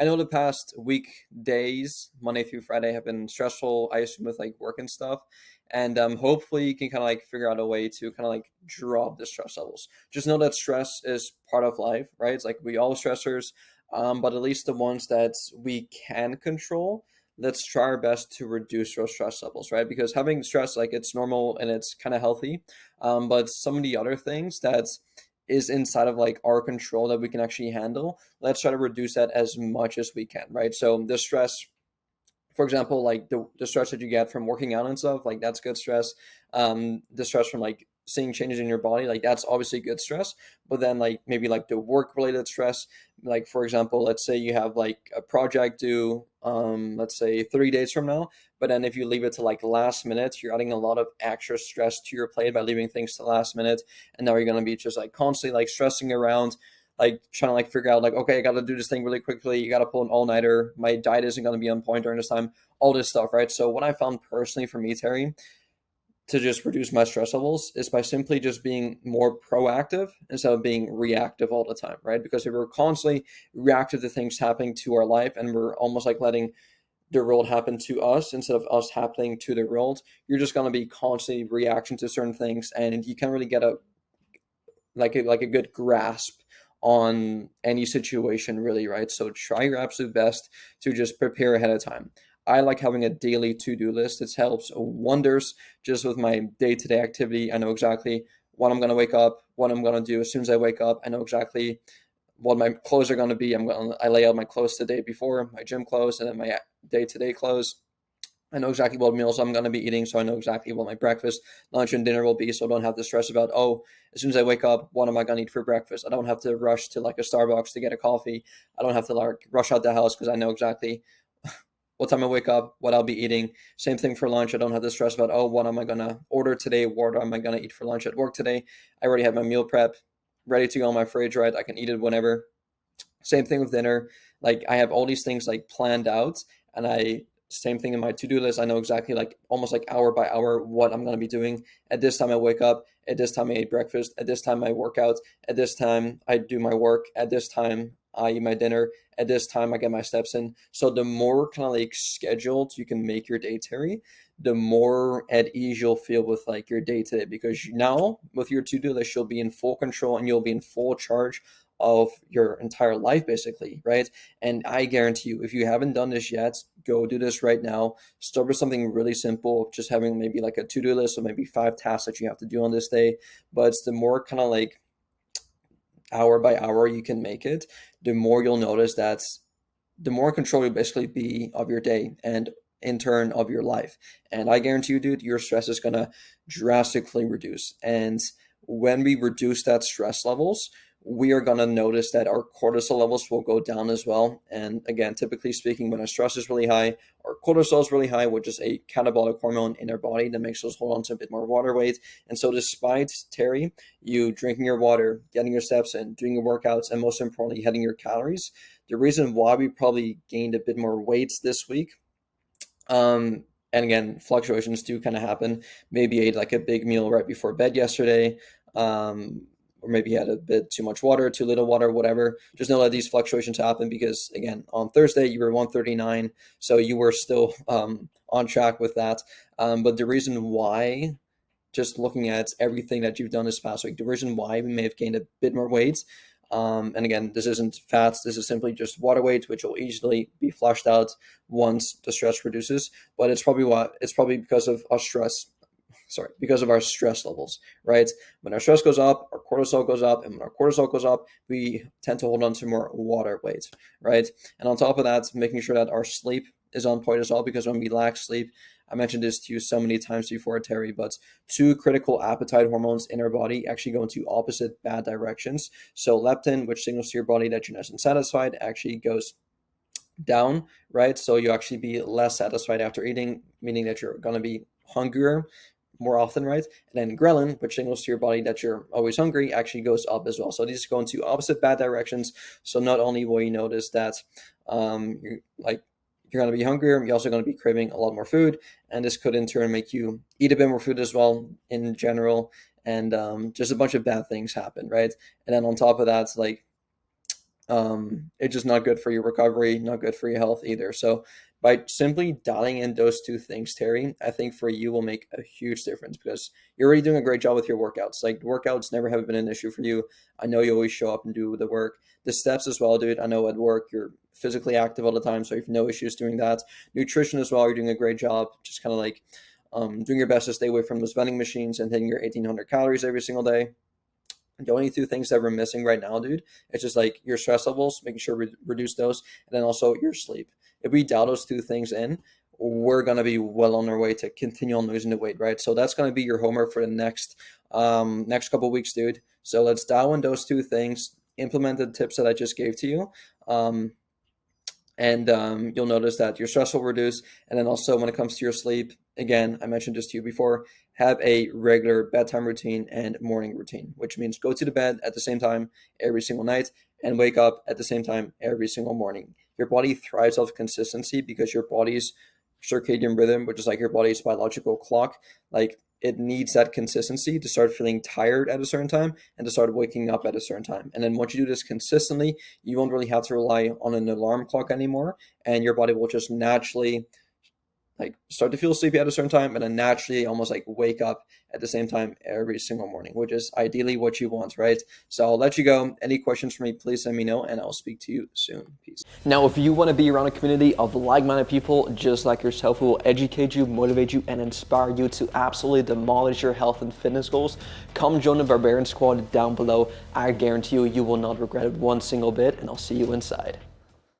I know the past weekdays, Monday through Friday, have been stressful. I assume with like work and stuff, and hopefully you can kind of like figure out a way to kind of like drop the stress levels. Just know that stress is part of life, right? It's like we all stressors, but at least the ones that we can control. Let's try our best to reduce those stress levels, right? Because having stress, like it's normal and it's kind of healthy, but some of the other things that is inside of like our control that we can actually handle, let's try to reduce that as much as we can, right? So the stress, for example, like the stress that you get from working out and stuff, like that's good stress. The stress from like seeing changes in your body, like that's obviously good stress. But then like maybe like the work related stress, like for example, let's say you have like a project due, let's say 3 days from now, but then if you leave it to like last minute, you're adding a lot of extra stress to your plate by leaving things to last minute, and now you're gonna be just like constantly like stressing around, like trying to like figure out like, okay, I got to do this thing really quickly. You got to pull an all nighter. My diet isn't going to be on point during this time. All this stuff, right? So what I found personally for me, Terry, to just reduce my stress levels is by simply just being more proactive instead of being reactive all the time, right? Because if we're constantly reactive to things happening to our life and we're almost like letting the world happen to us instead of us happening to the world, you're just going to be constantly reacting to certain things, and you can't really get a like a good grasp on any situation really, right? So try your absolute best to just prepare ahead of time. I like having a daily to-do list. It helps wonders just with my day-to-day activity. I know exactly when I'm going to wake up, what I'm going to do as soon as I wake up. I know exactly what my clothes are going to be. I lay out my clothes the day before, my gym clothes, and then my day-to-day clothes. I know exactly what meals I'm going to be eating, so I know exactly what my breakfast, lunch, and dinner will be, so I don't have to stress about, oh, as soon as I wake up, what am I going to eat for breakfast? I don't have to rush to like a Starbucks to get a coffee. I don't have to like rush out the house because I know exactly what time I wake up, what I'll be eating. Same thing for lunch. I don't have to stress about, oh, what am I going to order today? What am I going to eat for lunch at work today? I already have my meal prep ready to go on my fridge, right? I can eat it whenever. Same thing with dinner. Like I have all these things like planned out, and I same thing in my to-do list. I know exactly like almost like hour by hour what I'm gonna be doing. At this time I wake up, at this time I eat breakfast, at this time I work out, at this time I do my work, at this time I eat my dinner, at this time I get my steps in. So the more kind of like scheduled you can make your day, Terry, the more at ease you'll feel with like your day to day, because now with your to-do list you'll be in full control and you'll be in full charge of your entire life basically, right? And I guarantee you, if you haven't done this yet, go do this right now. Start with something really simple, just having maybe like a to-do list of maybe 5 tasks that you have to do on this day. But it's the more kind of like hour by hour you can make it, the more you'll notice that the more in control you'll basically be of your day and in turn of your life. And I guarantee you, dude, your stress is gonna drastically reduce. And when we reduce that stress levels, we are gonna notice that our cortisol levels will go down as well. And again, typically speaking, when our stress is really high, our cortisol is really high, which is a catabolic hormone in our body that makes us hold on to a bit more water weight. And so despite Terry, you drinking your water, getting your steps in, doing your workouts, and most importantly, hitting your calories, the reason why we probably gained a bit more weight this week, and again, fluctuations do kind of happen. Maybe ate like a big meal right before bed yesterday, or maybe had a bit too much water, too little water, whatever. Just know that these fluctuations happen because, again, on Thursday you were 139, so you were still on track with that. But the reason why, just looking at everything that you've done this past week, the reason why we may have gained a bit more weight. And again, this isn't fats. This is simply just water weight, which will easily be flushed out once the stress reduces. But it's probably because of our stress. Sorry, because of our stress levels, right? When our stress goes up, our cortisol goes up, and when our cortisol goes up, we tend to hold on to more water weight, right? And on top of that, making sure that our sleep is on point as well, because when we lack sleep, I mentioned this to you so many times before, Terry, but two critical appetite hormones in our body actually go into opposite bad directions. So leptin, which signals to your body that you're nice and satisfied, actually goes down, right? So you actually be less satisfied after eating, meaning that you're going to be hungrier more often, right? And then ghrelin, which signals to your body that you're always hungry, actually goes up as well. So these go into opposite bad directions. So not only will you notice that you're going to be hungrier, you're also going to be craving a lot more food, and this could in turn make you eat a bit more food as well in general, and just a bunch of bad things happen, right? And then on top of that, like It's just not good for your recovery, not good for your health either. So by simply dialing in those two things, Terry, I think for you will make a huge difference because you're already doing a great job with your workouts. Like workouts never have been an issue for you. I know you always show up and do the work. The steps as well, dude. I know at work you're physically active all the time, so you have no issues doing that. Nutrition as well, you're doing a great job. Just kind of like doing your best to stay away from those vending machines and hitting your 1,800 calories every single day. The only two things that we're missing right now, dude, it's just like your stress levels, making sure we reduce those, and then also your sleep. If we dial those two things in, we're gonna be well on our way to continue on losing the weight, right? So that's gonna be your homework for the next couple of weeks, dude. So let's dial in those two things, implement the tips that I just gave to you. And you'll notice that your stress will reduce. And then also when it comes to your sleep, again, I mentioned this to you before, have a regular bedtime routine and morning routine, which means go to the bed at the same time every single night and wake up at the same time every single morning. Your body thrives off consistency because your body's circadian rhythm, which is like your body's biological clock, like it needs that consistency to start feeling tired at a certain time and to start waking up at a certain time. And then once you do this consistently, you won't really have to rely on an alarm clock anymore, and your body will just naturally like start to feel sleepy at a certain time and then naturally almost like wake up at the same time every single morning, which is ideally what you want, right? So I'll let you go. Any questions for me, please let me know and I'll speak to you soon. Peace. Now, if you want to be around a community of like-minded people just like yourself who will educate you, motivate you, and inspire you to absolutely demolish your health and fitness goals, come join the Barbarian Squad down below. I guarantee you, you will not regret it one single bit, and I'll see you inside.